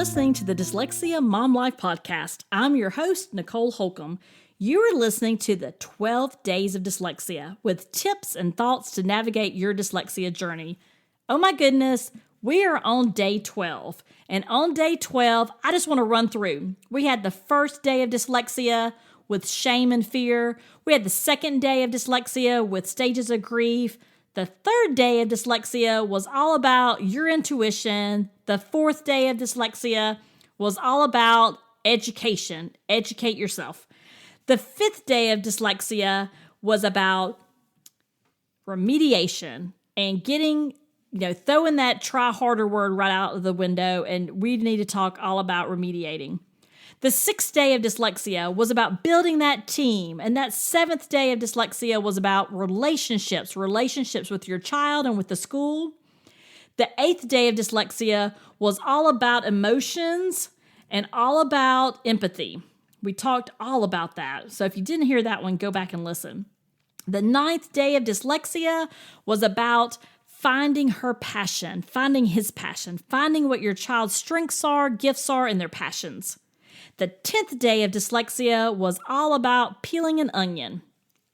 listening to the Dyslexia Mom Life Podcast. I'm your host, Nicole Holcomb. You are listening to the 12 Days of Dyslexia with tips and thoughts to navigate your dyslexia journey. Oh my goodness, we are on day 12. And on day 12, I just want to run through. We had the first day of dyslexia with shame and fear. We had the second day of dyslexia with stages of grief. The third day of dyslexia was all about your intuition. The fourth day of dyslexia was all about education. Educate yourself. The fifth day of dyslexia was about remediation and getting, throwing that try harder word right out of the window. And we need to talk all about remediating. The sixth day of dyslexia was about building that team. And that seventh day of dyslexia was about relationships with your child and with the school. The eighth day of dyslexia was all about emotions and all about empathy. We talked all about that. So if you didn't hear that one, go back and listen. The ninth day of dyslexia was about finding her passion, finding his passion, finding what your child's strengths are, gifts are, and their passions. The 10th day of dyslexia was all about peeling an onion.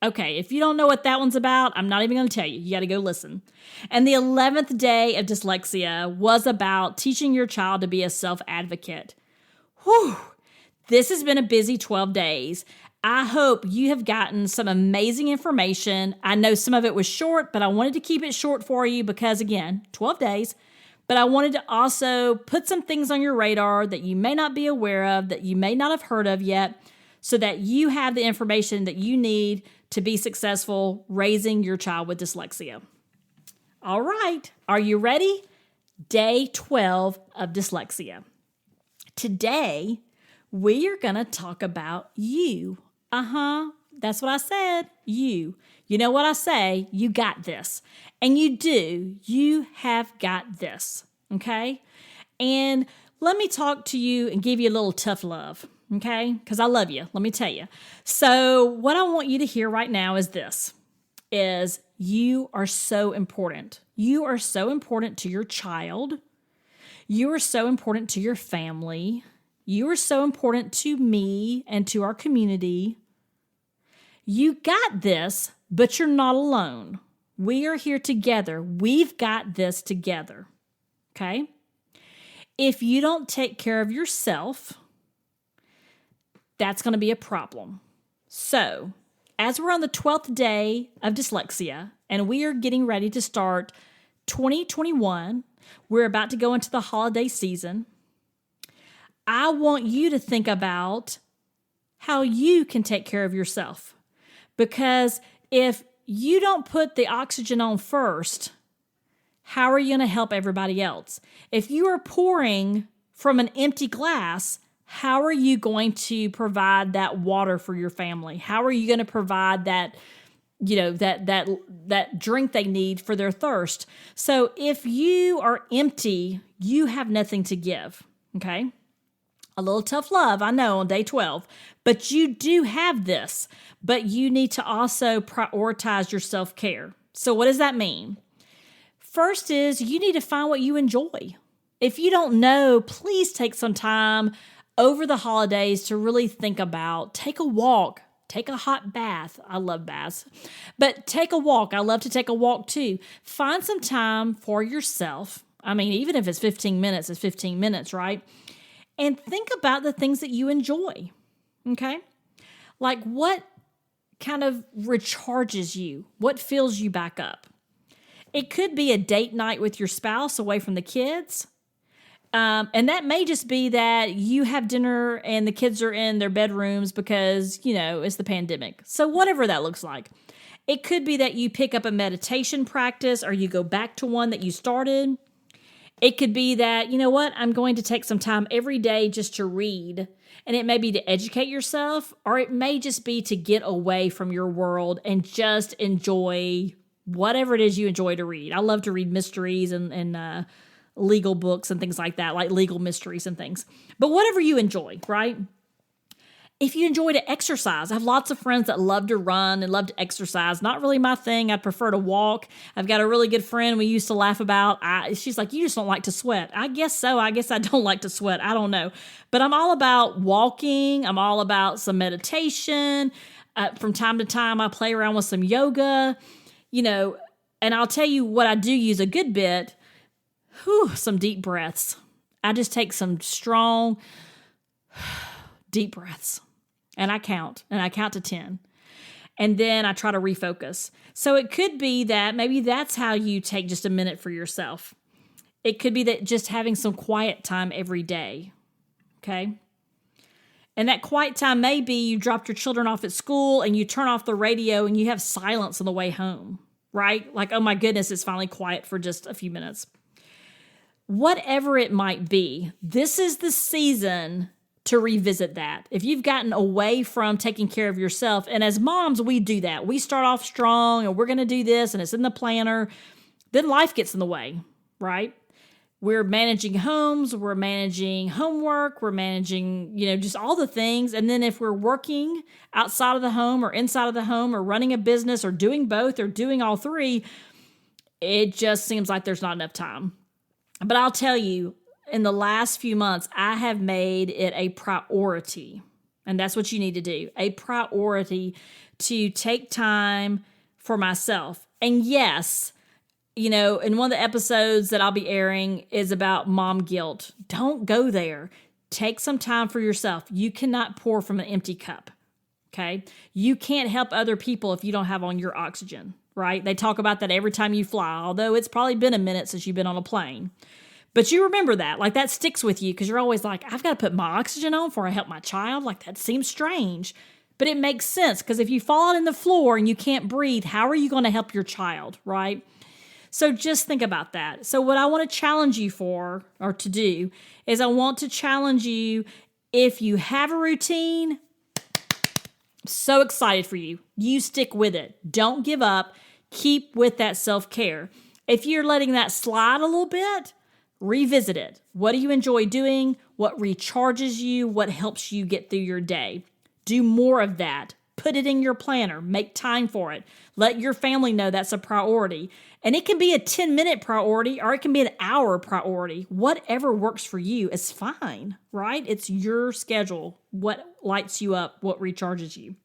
Okay, if you don't know what that one's about, I'm not even going to tell you. You got to go listen. And the 11th day of dyslexia was about teaching your child to be a self-advocate. Whew, this has been a busy 12 days. I hope you have gotten some amazing information. I know some of it was short, but I wanted to keep it short for you because, again, 12 days. But I wanted to also put some things on your radar that you may not be aware of, that you may not have heard of yet, so that you have the information that you need to be successful raising your child with dyslexia. All right, are you ready? Day 12 of dyslexia. Today, we are going to talk about you. That's what I said, you. You know what I say? You got this. And you do. You have got this, okay? And let me talk to you and give you a little tough love, okay? Because I love you, let me tell you. So what I want you to hear right now is this, is you are so important. You are so important to your child. You are so important to your family. You are so important to me and to our community. You got this, but you're not alone. We are here together. We've got this together, okay? If you don't take care of yourself, that's going to be a problem. So, as we're on the 12th day of dyslexia, and we are getting ready to start 2021, we're about to go into the holiday season, I want you to think about how you can take care of yourself. Because if you don't put the oxygen on first, how are you going to help everybody else? If you are pouring from an empty glass, how are you going to provide that water for your family? How are you going to provide that, that drink they need for their thirst? So if you are empty, you have nothing to give, okay? A little tough love, I know, on day 12. But you do have this. But you need to also prioritize your self-care. So what does that mean? First is you need to find what you enjoy. If you don't know, please take some time over the holidays to really think about, take a walk, take a hot bath. I love baths. But take a walk. I love to take a walk too. Find some time for yourself. I mean, even if it's 15 minutes, it's 15 minutes, right? And think about the things that you enjoy, okay? Like what kind of recharges you? What fills you back up? It could be a date night with your spouse away from the kids. And that may just be that you have dinner and the kids are in their bedrooms because, it's the pandemic. So whatever that looks like. It could be that you pick up a meditation practice or you go back to one that you started. It could be that, I'm going to take some time every day just to read. And it may be to educate yourself, or it may just be to get away from your world and just enjoy whatever it is you enjoy to read. I love to read mysteries and legal books and things like that, like legal mysteries and things. But whatever you enjoy, right? If you enjoy to exercise, I have lots of friends that love to run and love to exercise. Not really my thing. I'd prefer to walk. I've got a really good friend we used to laugh about. She's like, you just don't like to sweat. I guess so. I guess I don't like to sweat. I don't know. But I'm all about walking. I'm all about some meditation. From time to time, I play around with some yoga, and I'll tell you what I do use a good bit. Some deep breaths. I just take some strong, deep breaths. And I count to 10. And then I try to refocus. So it could be that maybe that's how you take just a minute for yourself. It could be that just having some quiet time every day. Okay? And that quiet time may be you dropped your children off at school and you turn off the radio and you have silence on the way home, right? Like, oh my goodness, it's finally quiet for just a few minutes. Whatever it might be, this is the season to revisit that. If you've gotten away from taking care of yourself, and as moms, we do that. We start off strong and we're going to do this and it's in the planner. Then life gets in the way, right? We're managing homes, we're managing homework, we're managing, just all the things. And then if we're working outside of the home or inside of the home or running a business or doing both or doing all three, it just seems like there's not enough time. But I'll tell you, in the last few months, I have made it a priority. And that's what you need to do. A priority to take time for myself. And yes, and one of the episodes that I'll be airing is about mom guilt. Don't go there. Take some time for yourself. You cannot pour from an empty cup. Okay? You can't help other people if you don't have on your oxygen, right? They talk about that every time you fly, although it's probably been a minute since you've been on a plane. But you remember that, like that sticks with you because you're always like, I've got to put my oxygen on before I help my child. Like that seems strange, but it makes sense because if you fall out on the floor and you can't breathe, how are you going to help your child, right? So just think about that. So what I want to challenge you for or to do is I want to challenge you if you have a routine, so excited for you. You stick with it. Don't give up. Keep with that self-care. If you're letting that slide a little bit, revisit it. What do you enjoy doing? What recharges you? What helps you get through your day? Do more of that. Put it in your planner. Make time for it. Let your family know that's a priority. And it can be a 10-minute priority or it can be an hour priority. Whatever works for you is fine, right? It's your schedule. What lights you up? What recharges you?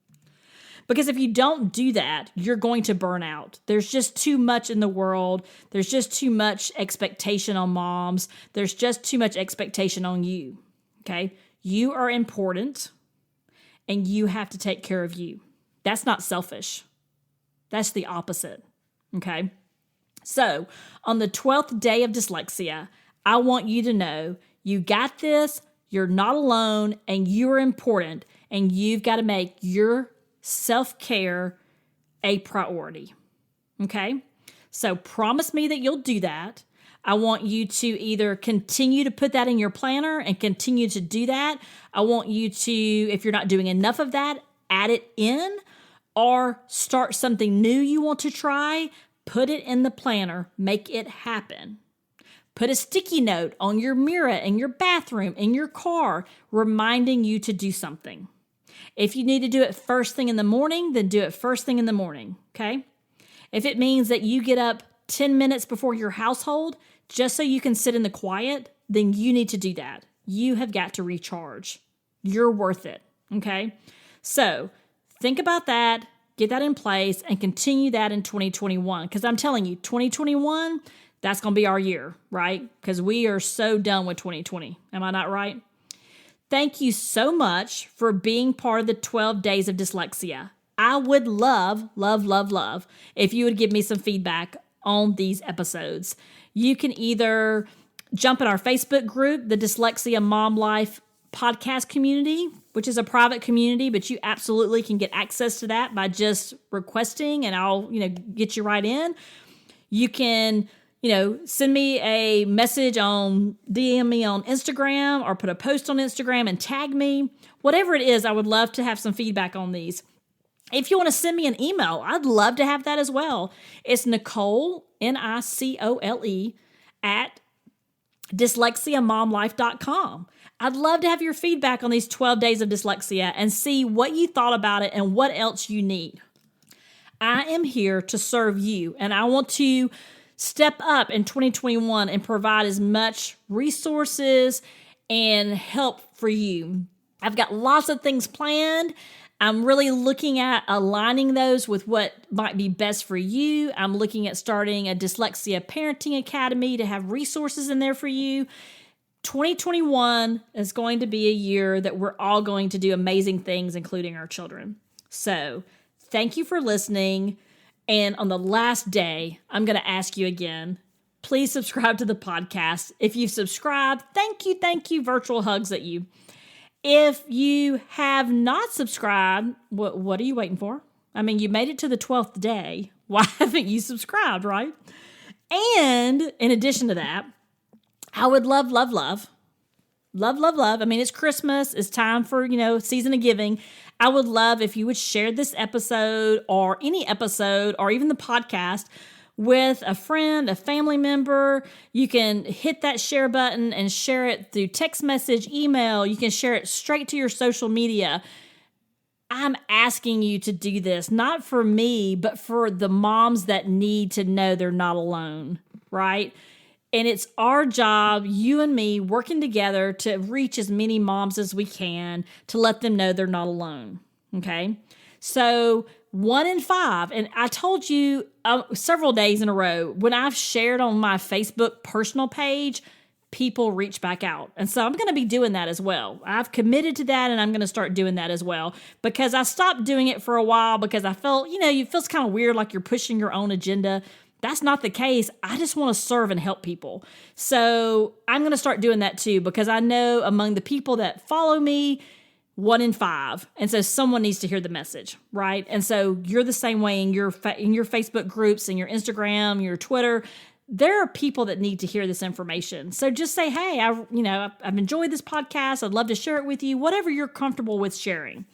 Because if you don't do that, you're going to burn out. There's just too much in the world. There's just too much expectation on moms. There's just too much expectation on you, okay? You are important, and you have to take care of you. That's not selfish. That's the opposite, okay? So, on the 12th day of dyslexia, I want you to know you got this, you're not alone, and you're important, and you've got to make your self-care a priority, okay? So promise me that you'll do that. I want you to either continue to put that in your planner and continue to do that. I want you to, if you're not doing enough of that, add it in or start something new you want to try. Put it in the planner. Make it happen. Put a sticky note on your mirror in your bathroom, in your car, reminding you to do something. If you need to do it first thing in the morning, then do it first thing in the morning, okay? If it means that you get up 10 minutes before your household just so you can sit in the quiet, then you need to do that. You have got to recharge. You're worth it, okay? So think about that, get that in place, and continue that in 2021. Because I'm telling you, 2021, that's going to be our year, right? Because we are so done with 2020. Am I not right? Thank you so much for being part of the 12 days of dyslexia. I would love, love, love, love if you would give me some feedback on these episodes. You can either jump in our Facebook group, the Dyslexia Mom Life podcast community, which is a private community, but you absolutely can get access to that by just requesting and I'll, get you right in. You can send me a message DM me on Instagram or put a post on Instagram and tag me. Whatever it is, I would love to have some feedback on these. If you want to send me an email, I'd love to have that as well. It's Nicole, Nicole, at dyslexiamomlife.com. I'd love to have your feedback on these 12 days of dyslexia and see what you thought about it and what else you need. I am here to serve you, and I want to step up in 2021 and provide as much resources and help for you. I've got lots of things planned. I'm really looking at aligning those with what might be best for you. I'm looking at starting a Dyslexia Parenting Academy to have resources in there for you. 2021 is going to be a year that we're all going to do amazing things, including our children. So thank you for listening. And on the last day, I'm going to ask you again, please subscribe to the podcast. If you've subscribed, thank you, virtual hugs at you. If you have not subscribed, what are you waiting for? I mean, you made it to the 12th day. Why haven't you subscribed, right? And in addition to that, I would love. I mean, it's Christmas. It's time for, season of giving. I would love if you would share this episode or any episode or even the podcast with a friend, a family member. You can hit that share button and share it through text message, email. You can share it straight to your social media. I'm asking you to do this, not for me, but for the moms that need to know they're not alone, right? And it's our job, you and me, working together to reach as many moms as we can to let them know they're not alone, okay? So 1 in 5, and I told you several days in a row, when I've shared on my Facebook personal page, people reach back out. And so I'm going to be doing that as well. I've committed to that, and I'm going to start doing that as well, because I stopped doing it for a while because I felt, it feels kind of weird like you're pushing your own agenda. That's not the case. I just want to serve and help people. So I'm going to start doing that too, because I know among the people that follow me, 1 in 5. And so someone needs to hear the message, right? And so you're the same way in your Facebook groups and your Instagram, your Twitter. There are people that need to hear this information. So just say, hey, I've enjoyed this podcast. I'd love to share it with you, whatever you're comfortable with sharing.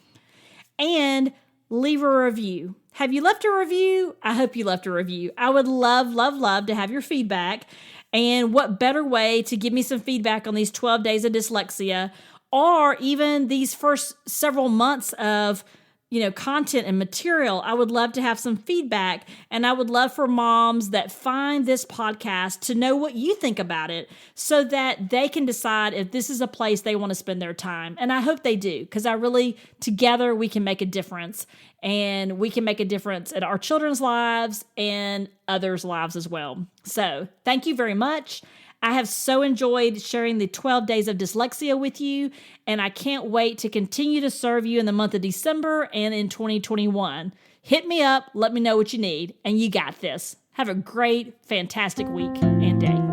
And leave a review. Have you left a review? I hope you left a review. I would love to have your feedback. And what better way to give me some feedback on these 12 days of dyslexia, or even these first several months of, content and material. I would love to have some feedback, and I would love for moms that find this podcast to know what you think about it so that they can decide if this is a place they want to spend their time. And I hope they do, because together we can make a difference, and we can make a difference in our children's lives and others' lives as well. So thank you very much. I have so enjoyed sharing the 12 days of dyslexia with you, and I can't wait to continue to serve you in the month of December and in 2021. Hit me up, let me know what you need, and you got this. Have a great, fantastic week and day.